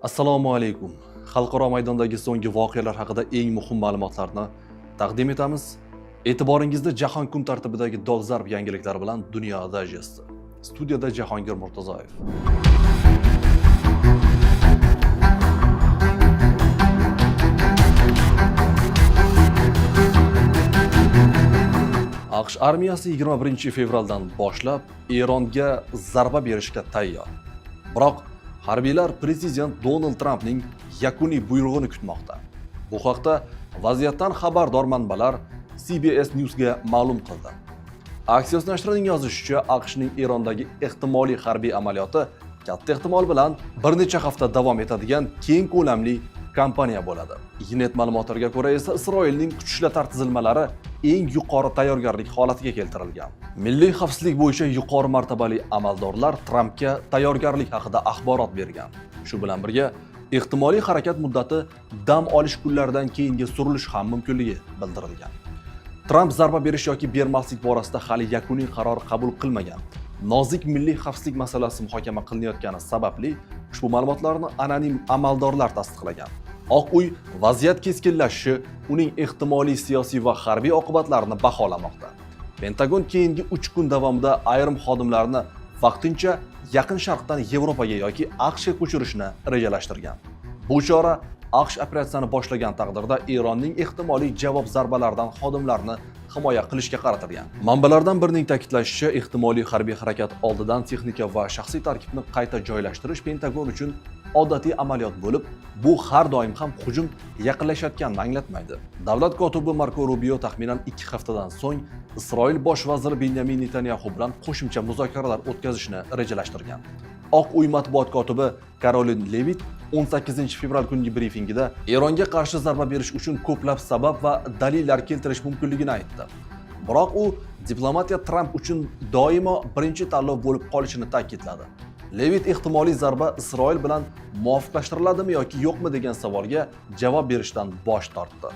Assalomu alaykum. Xalqaro maydondagi so'nggi voqealar haqida eng muhim ma'lumotlarni taqdim etamiz. E'tiboringizda Jahon kun tartibidagi dolzarb yangiliklar bilan Dunyo dayjesti. Studiyada Jahongir Murtazoyev. AQSh armiyasi 21 fevraldan boshlab Eronga zarba berishga tayyor. Biroq harbiylar prezident Donald Trampning yakuniy buyrug'ini kutmoqda. Bu haqda vaziyatdan xabardor manbalar CBS News'ga ma'lum qildi. Axios nashrining yozishicha, AQShning Erondagi ehtimoliy harbiy amaliyoti katta ehtimol bilan bir necha hafta davom etadigan keng ko'lamli kampaniya bo'ladi. Ynet ma'lumotlariga ko'ra esa Isroilning kuch ishlatma tizilmalari eng yuqori tayyorgarlik holatiga keltirilgan. Milliy xavfsizlik bo'yicha yuqori martabali amaldorlar Trampga tayyorgarlik haqida axborot bergan. Shu bilan birga ehtimoliy harakat muddati dam olish kunlaridan keyinga surilishi ham mumkinligi bildirilgan. Tramp zarba berish yoki bermaslik borasida hali yakuniy qaror qabul qilmagan. Nozik milliy xavfsizlik masalasi muhokama qilinayotgani sababli ushbu ma'lumotlarni anonim amaldorlar tasdiqlagan. Oq uy vaziyat keskinlashishi, uning ehtimoliy siyosiy va harbiy oqibatlarini baholamoqda. Pentagon keyingi 3 kun davomida ayrim xodimlarni vaqtincha Yaqin Sharqdan Yevropaga yoki AQShga ko'chirishni rejalashtirgan. Bu chora AQSh operatsiyani boshlagan taqdirda Eronning ehtimoliy javob zarbalaridan xodimlarni himoya qilishga qaratilgan. Manbalardan birining ta'kidlashicha, ehtimoliy harbiy harakat oldidan texnika va shaxsiy tarkibni qayta joylashtirish Pentagon uchun odatiy amaliyot bo'lib, bu har doim ham hujum yaqinlashayotganini anglatmaydi. Davlat kotibi Marko Rubio taxminan 2 haftadan so'ng Isroil bosh vaziri Benyamin Netanyahu bilan qo'shimcha muzokaralar o'tkazishni rejalashtirgan. Oq uy matbuot kotibi Karolin Levit 18 fevral kungi brifingida Eronga qarshi zarba berish uchun ko'plab sabab va dalillar keltirish mumkinligini aytdi. Biroq u diplomatiya Tramp uchun doimo birinchi tanlov bo'lib qolishini ta'kidladi. Levit ehtimoliy zarba Isroil bilan muvofiqlashtiriladimi yoki yo'qmi degan savolga javob berishdan bosh tortdi.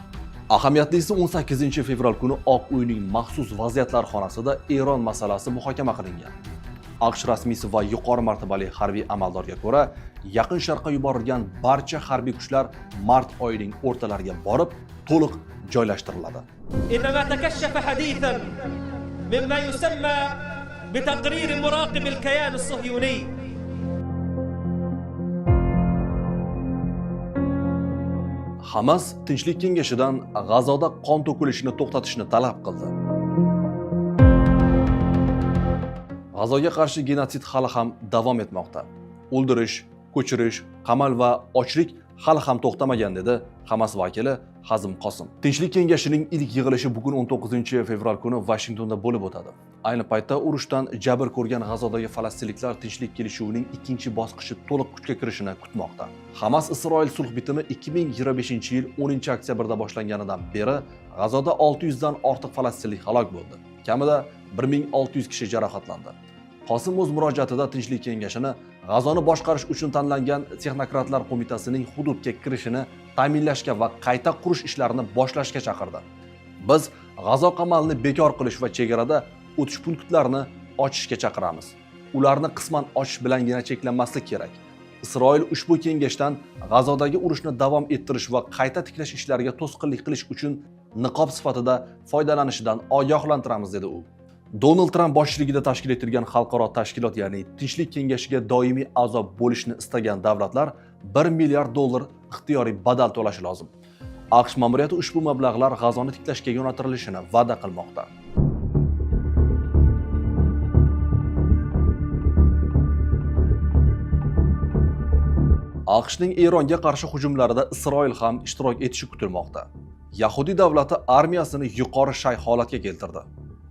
Ahamiyatlisi 18 fevral kuni Oq uyning maxsus vaziyatlar xonasida Eron masalasi muhokama qilingan. AQSh rasmiysi va yuqori martabali harbiy amaldorga ko'ra, Yaqin Sharqqa yuborilgan barcha harbiy kuchlar mart oyining o'rtalariga borib, to'liq joylashtiriladi. إنما تكشف حديثا مما يسمى بتقرير مراقب الكيان الصهيوني. Hamas Tinchlik kengashidan G'azoda qon to'kilishini to'xtatishni talab qildi. G'azoga qarshi genotsid hali ham davom etmoqda. O'ldirish, ko'chirish, qamal va ochlik hali ham to'xtamagan dedi Hamas vakili Hazm Qosim. Tinchlik kengashining ilk yig'ilishi bugun 19 fevral kuni Vashingtonda bo'lib o'tadi. Ayni paytda urushdan jabr ko'rgan G'azodagi falastinliklar tinchlik kelishuvining ikkinchi bosqichi to'liq kuchga kirishini kutmoqda. Hamas Isroil sulh bitimi 2025-yil 10-oktyabrda boshlanganidan beri G'azoda 600 dan ortiq falastinlik halok bo'ldi. Kamida 1600 kishi jarohatlandi. Qosim o'z murojaatida Tinchlik kengashini G'azoni boshqarish uchun tanlangan texnokratlar qo'mitasining hududga kirishini ta'minlashga va qayta qurish ishlarini boshlashga chaqirdi. Biz G'azo qamalini bekor qilish va chegarada o'tish punktlarini ochishga chaqiramiz. Ularni qisman ochish bilangina cheklanmaslik kerak. Isroil ushbu kengashdan G'azodagi urushni davom ettirish va qayta tiklash ishlariga to'sqinlik qilish uchun niqob sifatida foydalanishidan ogohlantiramiz dedi u. Donald Tramp boshchiligida tashkil etilgan xalqaro tashkilot, ya'ni Tinchlik kengashiga doimiy a'zo bo'lishni istagan davlatlar $1 milliard ixtiyoriy badal to'lashi lozim. AQSh ma'muriyati ushbu mablag'lar G'azoni tiklashga yo'naltirilishini va'da qilmoqda. AQShning Eronga qarshi hujumlarida Isroil ham ishtirok etishi kutilmoqda. Yahudiy davlati armiyasini yuqori shay holatga keltirdi.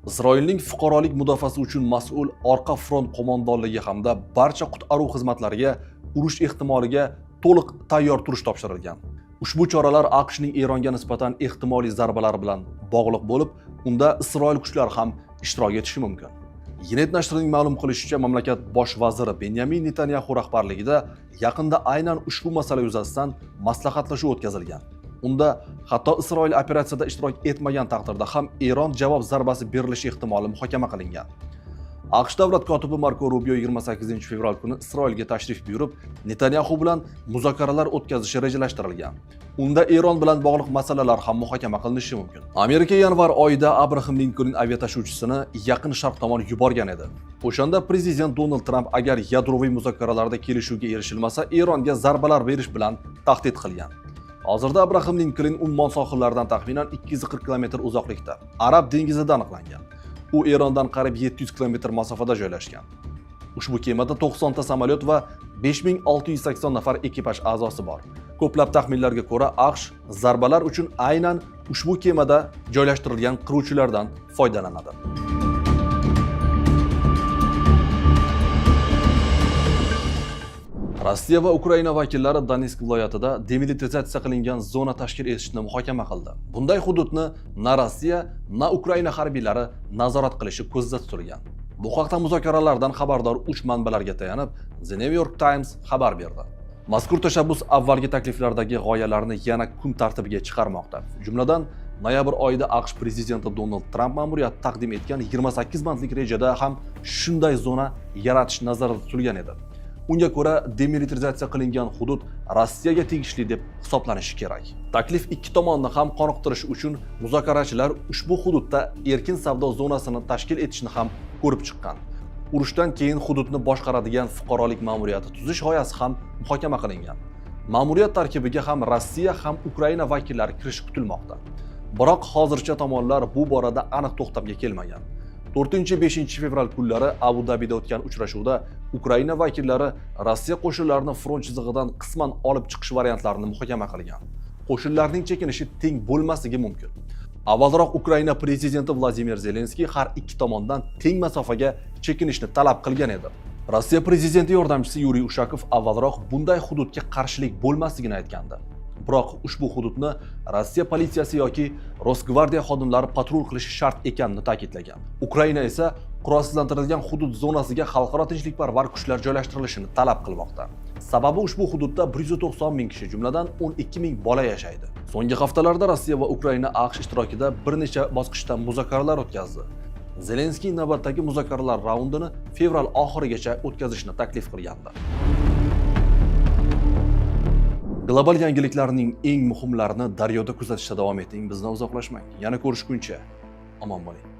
Isroilning fuqarolik mudofaasi uchun mas'ul orqa front qo'mondonligi hamda barcha qutqaruv xizmatlariga urush ehtimoliga to'liq tayyor turish topshirilgan. Ushbu choralar AQShning Eronga nisbatan ehtimoliy zarbalar bilan bog'liq bo'lib, unda Isroil kuchlari ham ishtirok etishi mumkin. Ynet nashrining ma'lum qilishicha, mamlakat bosh vaziri Benyamin Netanyahu rahbarligida yaqinda aynan ushbu masala yuzasidan maslahatlashuv o'tkazilgan. Unda hatto Isroil operatsiyada ishtirok etmagan taqdirda ham Eron javob zarbasi berilishi ehtimoli muhokama qilingan. AQSh davlat kotibi Marko Rubio 28 fevral kuni Isroilga tashrif buyurib, Netanyahu bilan muzokaralar o'tkazishi rejalashtirilgan. Unda Eron bilan bog'liq masalalar ham muhokama qilinishi mumkin. Amerika yanvar oyida Abraham Lincoln aviatashuvchisini Yaqin Sharq tomon yuborgan edi. O'shanda prezident Donald Trump agar yadroviy muzokaralarda kelishuvga erishilmasa, Eronga zarbalar berish bilan tahdid qilgan. Hozirda Abraham Lincoln Ummon sohillaridan taxminan 240 km uzoqlikda, Arab dengizida aniqlangan. U Erondan qariyb 700 km masofada joylashgan. Ushbu kemada 90 ta samolyot va 5680 nafar ekipaj a'zosi bor. Ko'plab taxminlarga ko'ra, AQSh zarbalar uchun aynan ushbu kemada joylashtirilgan qiruvchilardan foydalanadi. Rossiya va Ukraina vakillari Donetsk viloyatida demilitarizatsiya qilingan zona tashkil etishni muhokama qildi. Bunday hududni na Rossiya, na Ukraina harbiylari nazorat qilishi ko'zda tutilgan. Bu haqda muzokaralardan xabardor 3 manbalarga tayanib, The New York Times xabar berdi. Mazkur tashabbus avvalgi takliflardagi g'oyalarni yana kun tartibiga chiqarmoqda. Jumladan, noyabr oyida AQSh prezidenti Donald Trump ma'muriyati taqdim etgan 28 bandlik rejada ham shunday zona yaratish nazarda tutilgan edi. Unga ko'ra, demilitarizatsiya qilingan hudud Rossiyaga tegishli deb hisoblanishi kerak. Taklif ikki tomonni ham qoniqtirish uchun muzokarachilar ushbu hududda erkin savdo zonasini tashkil etishni ham ko'rib chiqqan. Urushdan keyin hududni boshqaradigan fuqarolik ma'muriyati tuzish g'oyasi ham muhokama qilingan. Ma'muriyat tarkibiga ham Rossiya ham Ukraina vakillari kirishi kutilmoqda. Biroq hozircha tomonlar bu borada aniq to'xtamga kelmagan. 4-5 fevral kunlari Abu Dabida o'tgan uchrashuvda Ukraina vakillari Rossiya qo'shinlarini front chizig'idan qisman olib chiqish variantlarini muhokama qilgan. Qo'shinlarning chekinishi teng bo'lmasligi mumkin. Avvalroq Ukraina prezidenti Vladimir Zelenskiy har ikki tomondan teng masofaga chekinishni talab qilgan edi. Rossiya prezidenti yordamchisi Yuriy Ushakov avvalroq bunday hududga qarshilik bo'lmasligini aytgandi. Biroq ushbu hududni Rossiya politsiyasi yoki Rosgvardiya xodimlari patrul qilishi shart ekanini ta'kidlagan. Ukraina esa qurolsizlantirilgan hudud zonasiga xalqaro tinchlikparvar kuchlar joylashtirilishini talab qilmoqda. Sababi ushbu hududda 190 ming kishi, jumladan 12 ming bola yashaydi. So'nggi haftalarda Rossiya va Ukraina AQSh ishtirokida bir necha bosqichda muzokaralar o'tkazdi. Zelenskiy navbatdagi muzokaralar raundini fevral oxirigacha o'tkazishni taklif qilgandi. Global yangiliklarning eng muhimlarini Daryoda kuzatishda davom eting. Bizdan uzoqlashmang. Yana ko'rishguncha omon bo'ling.